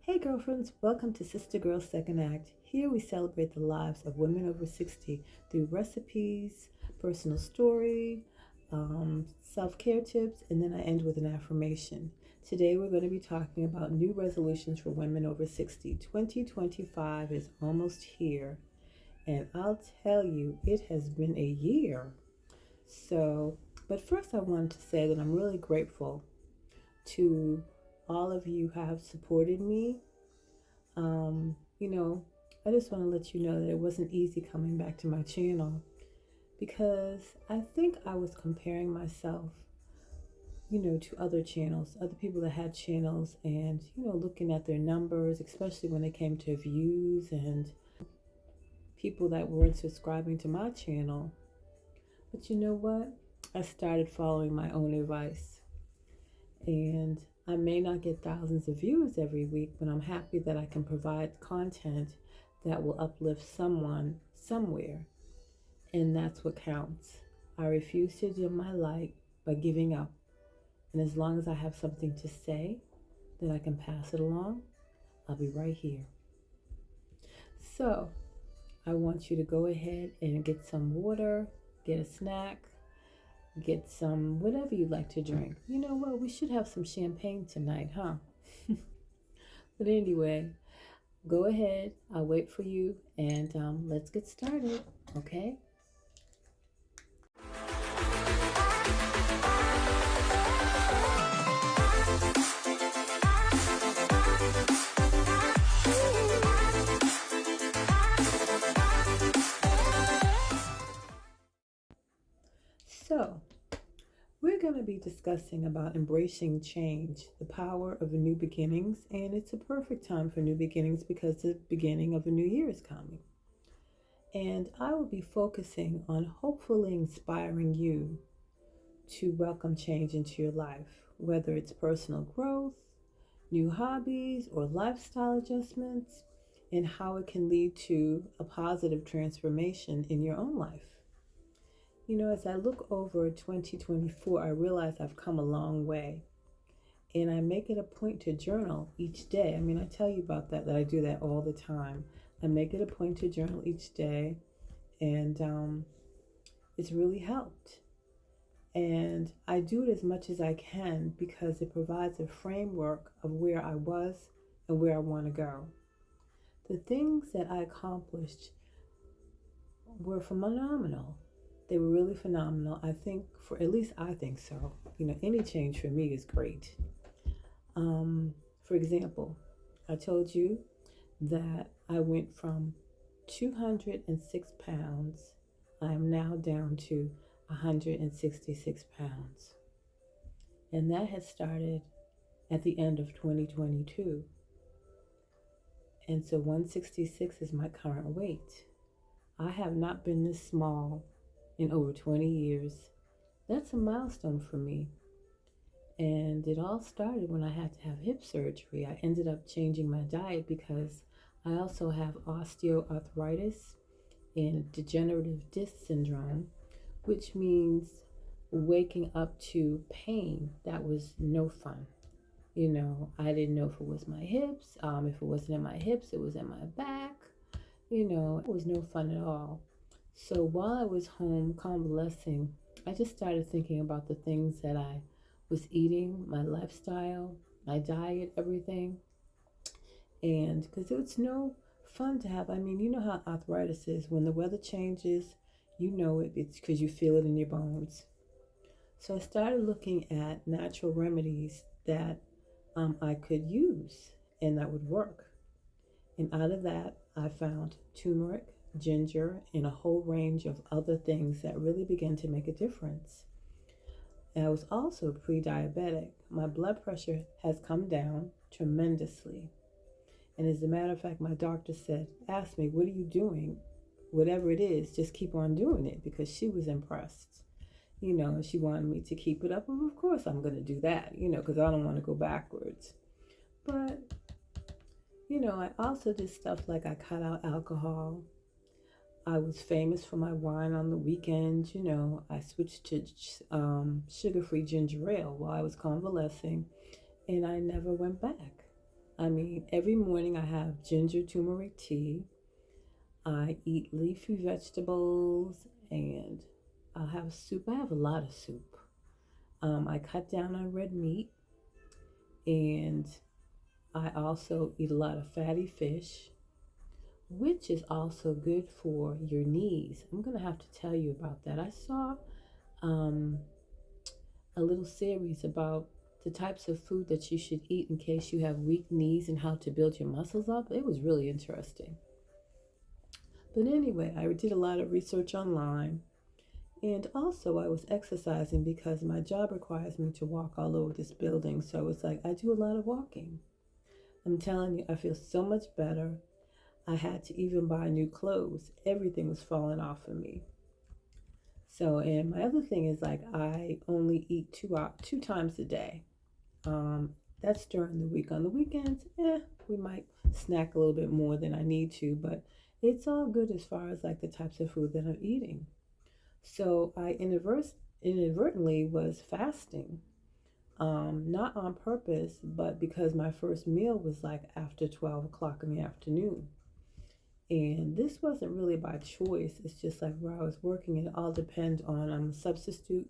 Hey girlfriends, welcome to Sister Girl's Second Act. Here we celebrate the lives of women over 60 through recipes, personal story, self care tips, and then I end with an affirmation. Today we're going to be talking about new resolutions for women over 60. 2025 is almost here, and I'll tell you, it has been a year. But first I wanted to say that I'm really grateful to all of you who have supported me. Um, you know, I just want to let you know that it wasn't easy coming back to my channel because I think I was comparing myself, to other channels, other people that had channels and, looking at their numbers, especially when it came to views and people that weren't subscribing to my channel. But you know what? I started following my own advice. And I may not get thousands of views every week, but I'm happy that I can provide content that will uplift someone somewhere. And that's what counts. I refuse to dim my light by giving up. And as long as I have something to say that I can pass it along, I'll be right here. So I want you to go ahead and get some water, get a snack, get some whatever you like to drink. You know what? We should have some champagne tonight, huh? But anyway, go ahead. I'll wait for you and let's get started, okay? So, we're going to be discussing about embracing change, the power of new beginnings, and it's a perfect time for new beginnings because the beginning of a new year is coming. And I will be focusing on hopefully inspiring you to welcome change into your life, whether it's personal growth, new hobbies, or lifestyle adjustments, and how it can lead to a positive transformation in your own life. As I look over 2024, I realize I've come a long way. And I make it a point to journal each day. I tell you about that I do that all the time. I make it a point to journal each day, and it's really helped. And I do it as much as I can because it provides a framework of where I was and where I want to go. The things that I accomplished were phenomenal. They were really phenomenal. At least I think so. Any change for me is great. For example, I told you that I went from 206 pounds. I am now down to 166 pounds. And that had started at the end of 2022. And so 166 is my current weight. I have not been this small in over 20 years. That's a milestone for me. And it all started when I had to have hip surgery. I ended up changing my diet because I also have osteoarthritis and degenerative disc syndrome, which means waking up to pain that was no fun. I didn't know if it was my hips. If it wasn't in my hips, it was in my back. It was no fun at all. So while I was home convalescing, I just started thinking about the things that I was eating, my lifestyle, my diet, everything. And because it was no fun to have, you know how arthritis is. When the weather changes, it's because you feel it in your bones. So I started looking at natural remedies that I could use and that would work. And out of that, I found turmeric, ginger, and a whole range of other things that really began to make a difference. And I was also pre-diabetic. My blood pressure has come down tremendously. And as a matter of fact, my doctor asked me, what are you doing? Whatever it is, just keep on doing it, because she was impressed. And she wanted me to keep it up. Well, of course I'm going to do that, because I don't want to go backwards. But, I also did stuff like I cut out alcohol. I was famous for my wine on the weekends. I switched to sugar-free ginger ale while I was convalescing, and I never went back. I mean, every morning I have ginger turmeric tea. I eat leafy vegetables and I have soup. I have a lot of soup. I cut down on red meat and I also eat a lot of fatty fish, which is also good for your knees. I'm going to have to tell you about that. I saw um, a little series about the types of food that you should eat in case you have weak knees and how to build your muscles up. It was really interesting. But anyway, I did a lot of research online. And also, I was exercising because my job requires me to walk all over this building. So it's like I do a lot of walking. I'm telling you, I feel so much better. I had to even buy new clothes. Everything was falling off of me. So, and my other thing is like I only eat two times a day. Um, that's during the week. On the weekends, we might snack a little bit more than I need to, but it's all good as far as like the types of food that I'm eating. So I inadvertently was fasting, not on purpose, but because my first meal was like after 12 o'clock in the afternoon. And this wasn't really by choice. It's just like where I was working, it all depends on I'm a substitute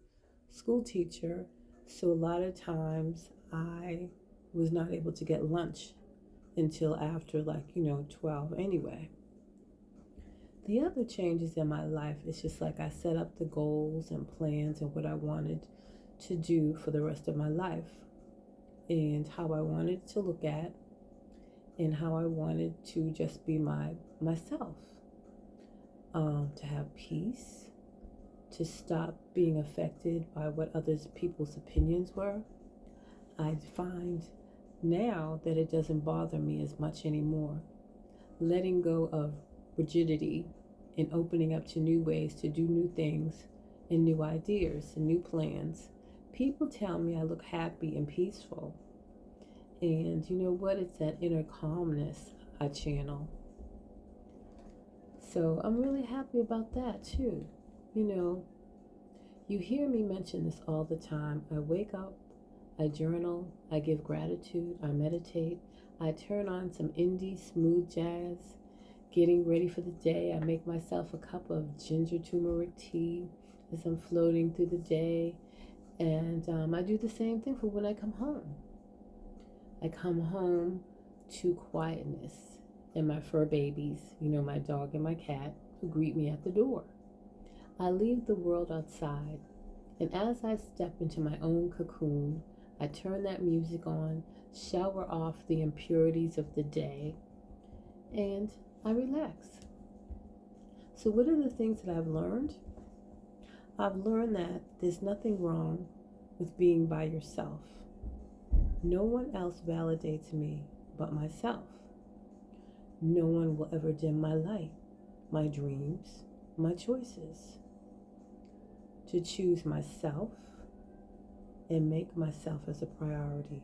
school teacher. So a lot of times I was not able to get lunch until after 12 anyway. The other changes in my life is just like I set up the goals and plans and what I wanted to do for the rest of my life and how I wanted to look at and how I wanted to just be myself, to have peace, to stop being affected by what others people's opinions were. I find now that it doesn't bother me as much anymore. Letting go of rigidity and opening up to new ways to do new things and new ideas and new plans. People tell me I look happy and peaceful. And you know what? It's that inner calmness I channel. So I'm really happy about that too. You know, you hear me mention this all the time. I wake up, I journal, I give gratitude, I meditate, I turn on some indie smooth jazz. Getting ready for the day, I make myself a cup of ginger turmeric tea as I'm floating through the day. And I do the same thing for when I come home. I come home to quietness and my fur babies, my dog and my cat, who greet me at the door. I leave the world outside, and as I step into my own cocoon, I turn that music on, shower off the impurities of the day, and I relax. So what are the things that I've learned? I've learned that there's nothing wrong with being by yourself. No one else validates me but myself. No one will ever dim my light, my dreams, my choices. To choose myself and make myself as a priority.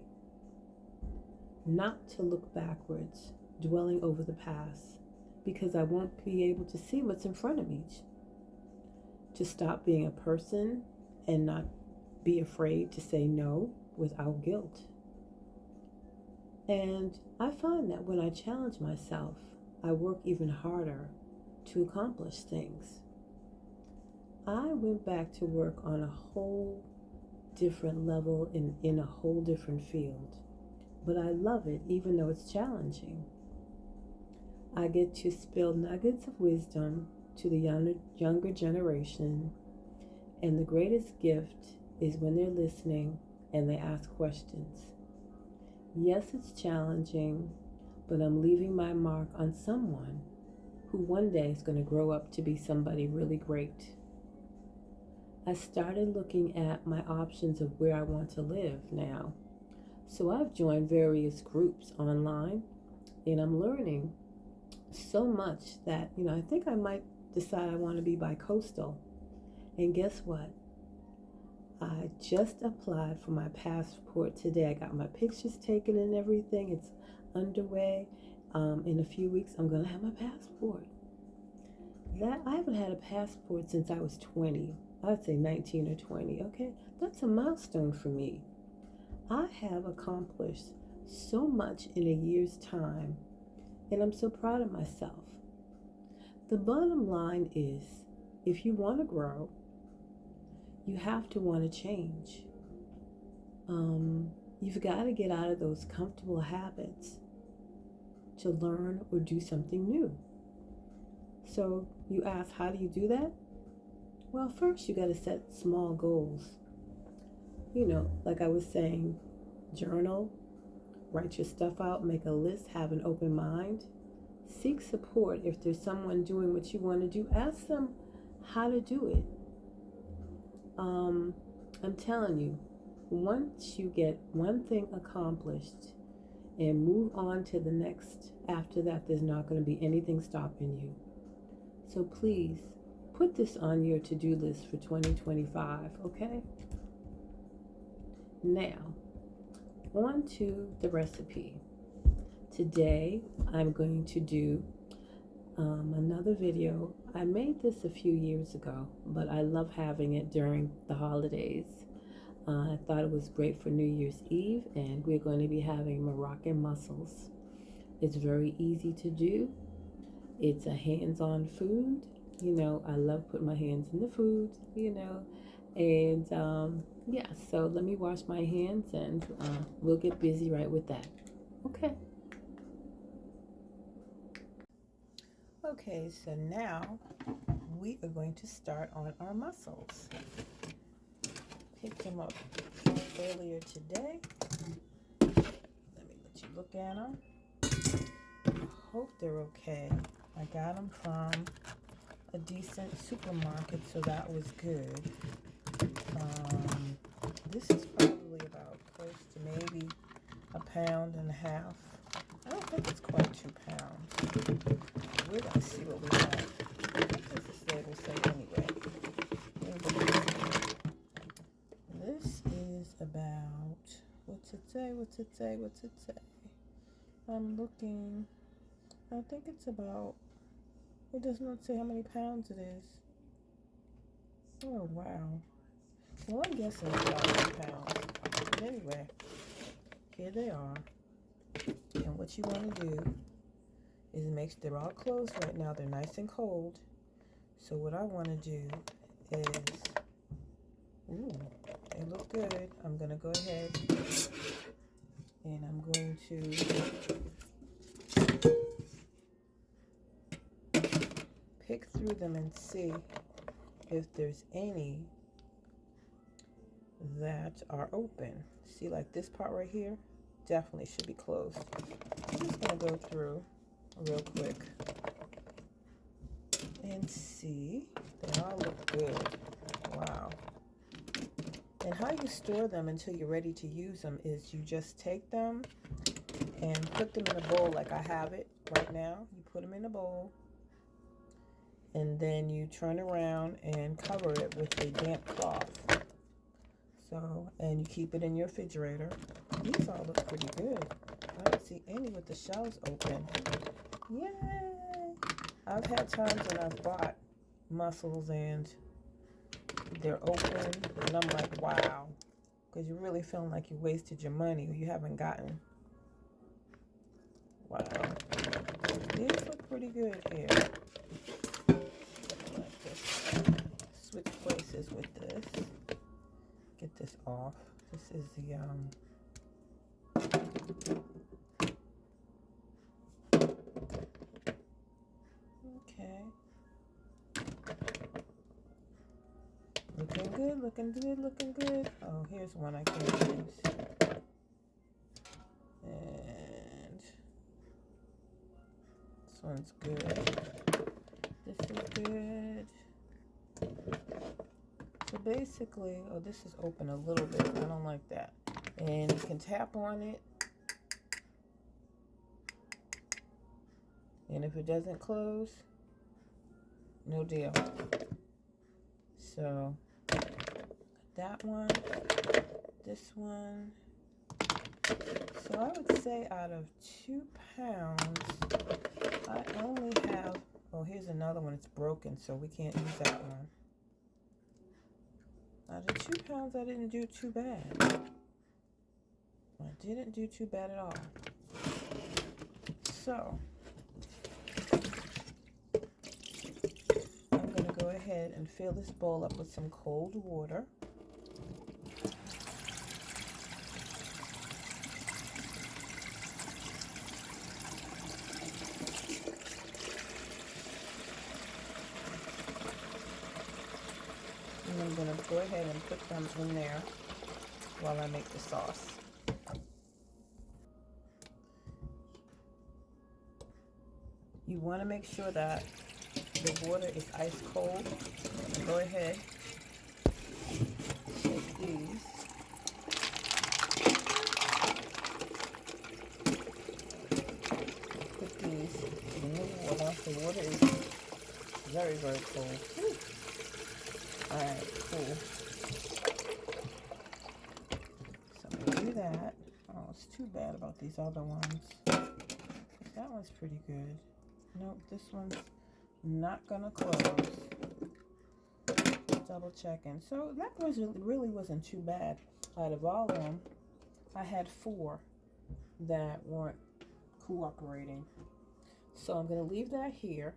Not to look backwards, dwelling over the past, because I won't be able to see what's in front of me. To stop being a person and not be afraid to say no without guilt. And I find that when I challenge myself, I work even harder to accomplish things. I went back to work on a whole different level in a whole different field. But I love it even though it's challenging. I get to spill nuggets of wisdom to the younger generation. And the greatest gift is when they're listening and they ask questions. Yes, it's challenging, but I'm leaving my mark on someone who one day is going to grow up to be somebody really great. I started looking at my options of where I want to live now. So I've joined various groups online and I'm learning so much that, I think I might decide I want to be bi-coastal. And guess what? I just applied for my passport today. I got my pictures taken and everything. It's underway. In a few weeks, I'm going to have my passport. I haven't had a passport since I was 20. I'd say 19 or 20. Okay, that's a milestone for me. I have accomplished so much in a year's time, and I'm so proud of myself. The bottom line is, if you want to grow, you have to want to change. You've got to get out of those comfortable habits to learn or do something new. So you ask, how do you do that? Well, first you got to set small goals. Like I was saying, journal, write your stuff out, make a list, have an open mind. Seek support. If there's someone doing what you want to do, ask them how to do it. I'm telling you, once you get one thing accomplished and move on to the next, after that, there's not going to be anything stopping you. So please, put this on your to-do list for 2025, okay? Now, on to the recipe. Today, I'm going to do another video. I made this a few years ago, but I love having it during the holidays. I thought it was great for New Year's Eve, and we're going to be having Moroccan mussels. It's very easy to do. It's a hands-on food. I love putting my hands in the food, and yeah, so let me wash my hands and we'll get busy right with that. Okay, so now we are going to start on our mussels. Picked them up earlier today. Let me let you look at them. I hope they're okay. I got them from a decent supermarket, so that was good. This is probably about close to maybe 1.5 pounds. I don't think it's quite 2 pounds. We're going to see what we have. I think this is label say anyway. This is about, what's it say? I'm looking. I think it's about, it does not say how many pounds it is. Oh, wow. Well, I'm guessing it's about 2 pounds. But anyway, here they are. And what you want to do is make sure they're all closed right now. They're nice and cold. So what I want to do is, they look good. I'm going to go ahead and I'm going to pick through them and see if there's any that are open. See, like this part right here definitely should be closed. I'm just going to go through real quick and see. They all look good. Wow. And how you store them until you're ready to use them is you just take them and put them in a bowl like I have it right now. You put them in a bowl and then you turn around and cover it with a damp cloth. So, and you keep it in your refrigerator. These all look pretty good. I don't see any with the shells open. Yay! I've had times when I've bought mussels and they're open and I'm like, wow. Because you're really feeling like you wasted your money or you haven't gotten. Wow. These look pretty good here. Like this. Switch places with this. Get this off. This is the okay. Looking good, looking good, looking good. Oh, here's one I can use. And this one's good. This is good. So basically, oh, this is open a little bit. I don't like that. And you can tap on it. And if it doesn't close, no deal. So, that one, this one. So I would say out of 2 pounds, I only have, oh, here's another one. It's broken, so we can't use that one. Out of 2 pounds, I didn't do too bad. I didn't do too bad at all. So I'm going to go ahead and fill this bowl up with some cold water. And I'm going to go ahead and put them in there while I make the sauce. You want to make sure that the water is ice cold. So go ahead, shake these. Put these in the water. The water is very, very cold. Woo. All right, cool. So I'm going to do that. Oh, it's too bad about these other ones. That one's pretty good. Nope, this one's not going to close. Double checking. So that really wasn't too bad. Out of all of them, I had 4 that weren't cooperating. So I'm going to leave that here.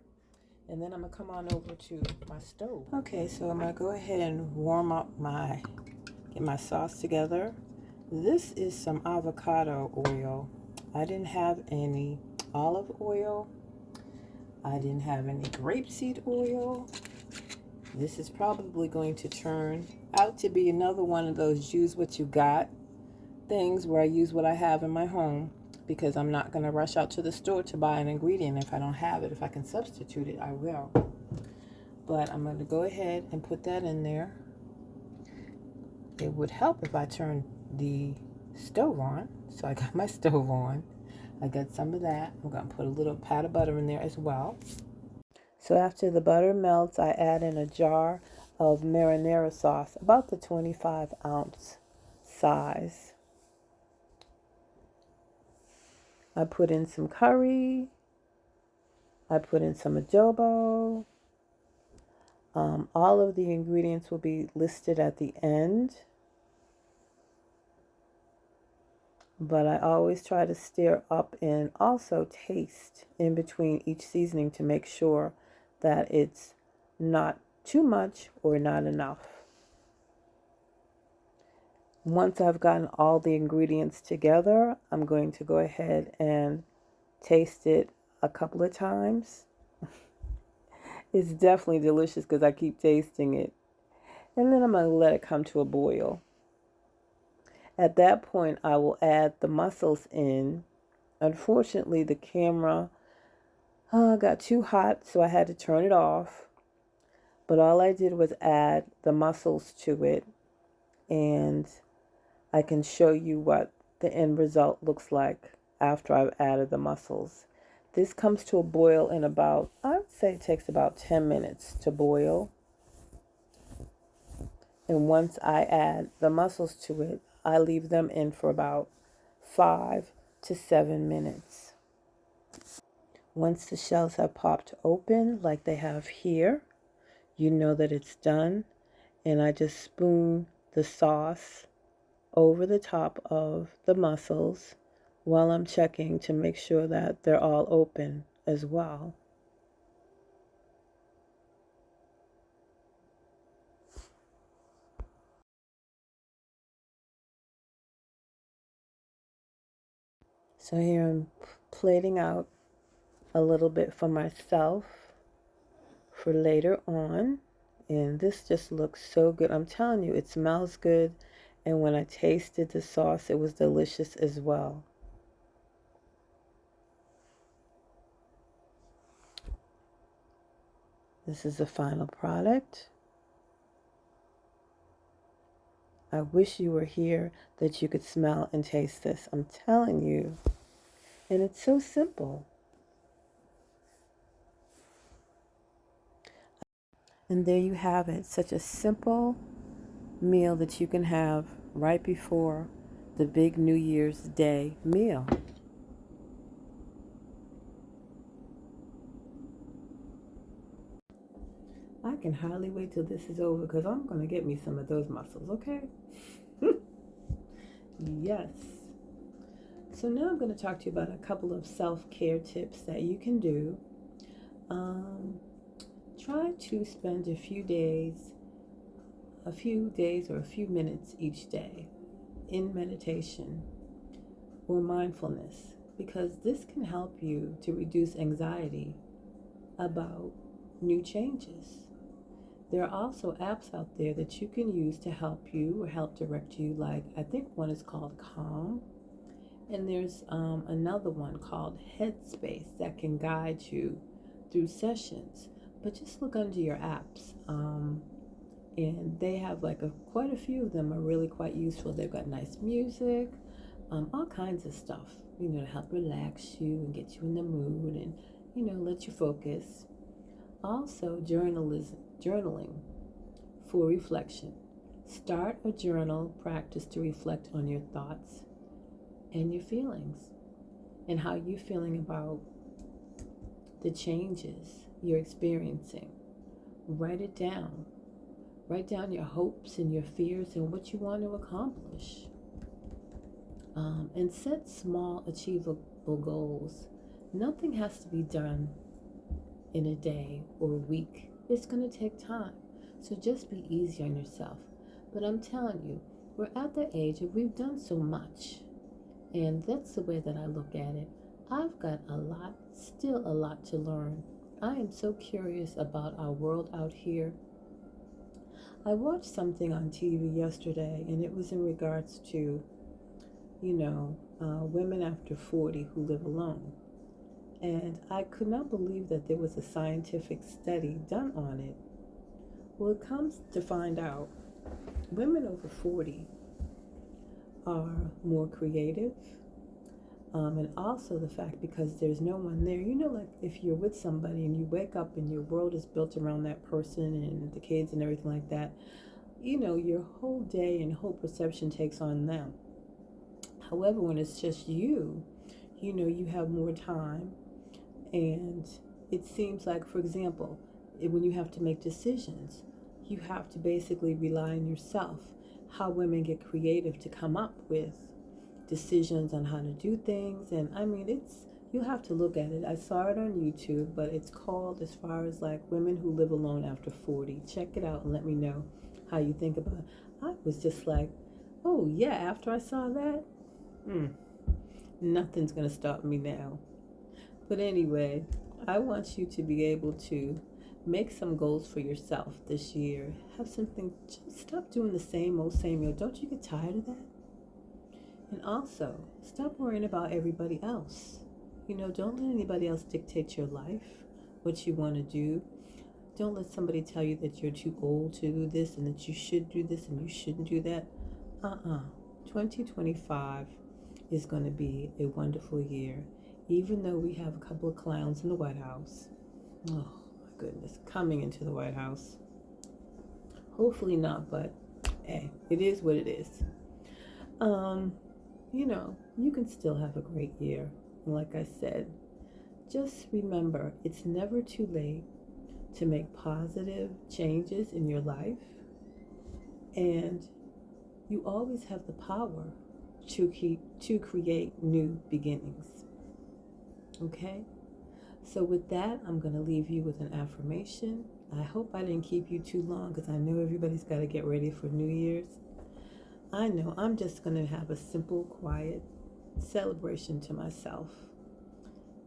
And then I'm going to come on over to my stove. Okay, so I'm going to go ahead and get my sauce together. This is some avocado oil. I didn't have any olive oil. I didn't have any grapeseed oil. This is probably going to turn out to be another one of those use what you got things where I use what I have in my home, because I'm not going to rush out to the store to buy an ingredient if I don't have it. If I can substitute it, I will. But I'm going to go ahead and put that in there. It would help if I turned the stove on. So I got my stove on. I got some of that. I'm going to put a little pat of butter in there as well. So after the butter melts, I add in a jar of marinara sauce, about the 25-ounce size. I put in some curry. I put in some adobo. All of the ingredients will be listed at the end. But I always try to stir up and also taste in between each seasoning to make sure that it's not too much or not enough. Once I've gotten all the ingredients together, I'm going to go ahead and taste it a couple of times. It's definitely delicious because I keep tasting it. And then I'm going to let it come to a boil. At that point, I will add the mussels in. Unfortunately, the camera got too hot, so I had to turn it off. But all I did was add the mussels to it, and I can show you what the end result looks like after I've added the mussels. This comes to a boil in about, I would say it takes about 10 minutes to boil. And once I add the mussels to it, I leave them in for about 5 to 7 minutes. Once the shells have popped open like they have here, you know that it's done. And I just spoon the sauce over the top of the mussels while I'm checking to make sure that they're all open as well. So here I'm plating out a little bit for myself for later on. And this just looks so good. I'm telling you, it smells good. And when I tasted the sauce, it was delicious as well. This is the final product. I wish you were here that you could smell and taste this. I'm telling you. And it's so simple. And there you have it. Such a simple meal that you can have right before the big New Year's Day meal. I can hardly wait till this is over because I'm going to get me some of those mussels, okay? Yes. So now I'm going to talk to you about a couple of self-care tips that you can do. Try to spend a few days or a few minutes each day in meditation or mindfulness, because this can help you to reduce anxiety about new changes. There are also apps out there that you can use to help you or help direct you, like I think one is called Calm, and there's another one called Headspace that can guide you through sessions. But just look under your apps, and they have quite a few of them are really quite useful. They've got nice music, all kinds of stuff, to help relax you and get you in the mood and, let you focus. Also, journaling for reflection. Start a journal practice to reflect on your thoughts and your feelings and how you're feeling about the changes you're experiencing. Write it down. Write down your hopes and your fears and what you want to accomplish. And set small, achievable goals. Nothing has to be done in a day or a week. It's going to take time. So just be easy on yourself. But I'm telling you, we're at the age of we've done so much. And that's the way that I look at it. I've got still a lot to learn. I am so curious about our world out here. I watched something on TV yesterday, and it was in regards to, women after 40 who live alone. And I could not believe that there was a scientific study done on it. Well, it comes to find out women over 40 are more creative. And also the fact, because there's no one there, like if you're with somebody and you wake up and your world is built around that person and the kids and everything like that, your whole day and whole perception takes on them. However, when it's just you, you have more time. And it seems like, for example, when you have to make decisions, you have to basically rely on yourself. How women get creative to come up with decisions on how to do things. And I mean, you have to look at it. I saw it on YouTube, but it's called, as far as like women who live alone after 40. Check it out and let me know how you think about it. I was just like, oh yeah, after I saw that, nothing's going to stop me now. But anyway, I want you to be able to make some goals for yourself this year. Have something, just stop doing the same old. Don't you get tired of that? And also, stop worrying about everybody else. Don't let anybody else dictate your life, what you want to do. Don't let somebody tell you that you're too old to do this and that you should do this and you shouldn't do that. 2025 is going to be a wonderful year, even though we have a couple of clowns in the White House. Oh, my goodness, coming into the White House. Hopefully not, but hey, it is what it is. You can still have a great year. And like I said, just remember, it's never too late to make positive changes in your life. And you always have the power to create new beginnings. Okay? So with that, I'm going to leave you with an affirmation. I hope I didn't keep you too long, because I know everybody's got to get ready for New Year's. I know I'm just going to have a simple, quiet celebration to myself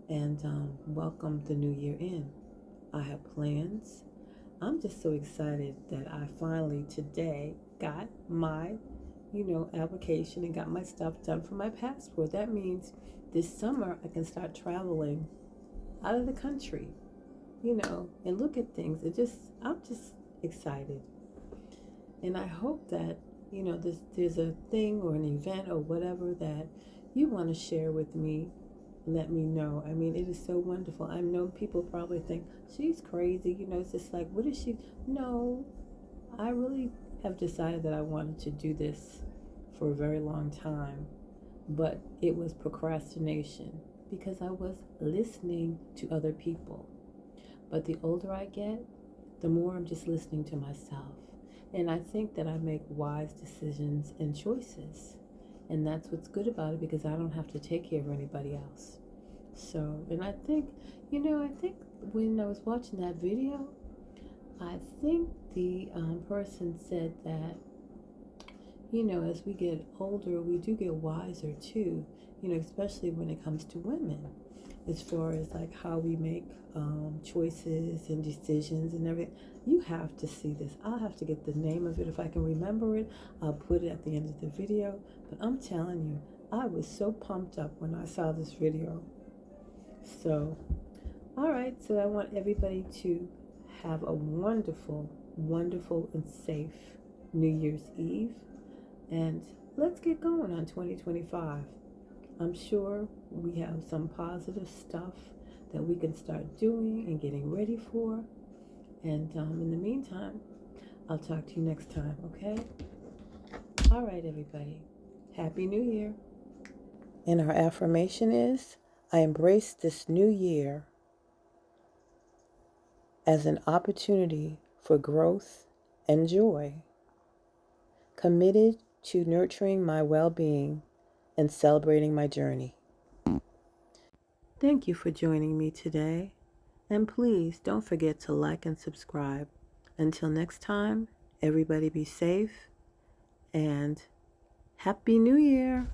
and welcome the new year in. I have plans. I'm just so excited that I finally today got my, application and got my stuff done for my passport. That means this summer I can start traveling out of the country, and look at things. I'm just excited. And I hope that, there's a thing or an event or whatever that you want to share with me. Let me know. I mean, it is so wonderful. I know people probably think she's crazy. It's just like, what is she? No, I really have decided that I wanted to do this for a very long time, but it was procrastination because I was listening to other people. But the older I get, the more I'm just listening to myself. And I think that I make wise decisions and choices. And that's what's good about it, because I don't have to take care of anybody else. So, and I think, I think when I was watching that video, I think the person said that, as we get older, we do get wiser too, especially when it comes to women, as far as like how we make choices and decisions and everything. You have to see this. I'll have to get the name of it. If I can remember it, I'll put it at the end of the video. But I'm telling you, I was so pumped up when I saw this video. So, all right. So I want everybody to have a wonderful, wonderful and safe New Year's Eve. And let's get going on 2025. I'm sure we have some positive stuff that we can start doing and getting ready for. And in the meantime, I'll talk to you next time, okay? All right, everybody. Happy New Year. And our affirmation is, I embrace this new year as an opportunity for growth and joy, committed to nurturing my well-being and celebrating my journey. Thank you for joining me today. And please don't forget to like and subscribe. Until next time, everybody be safe and Happy New Year!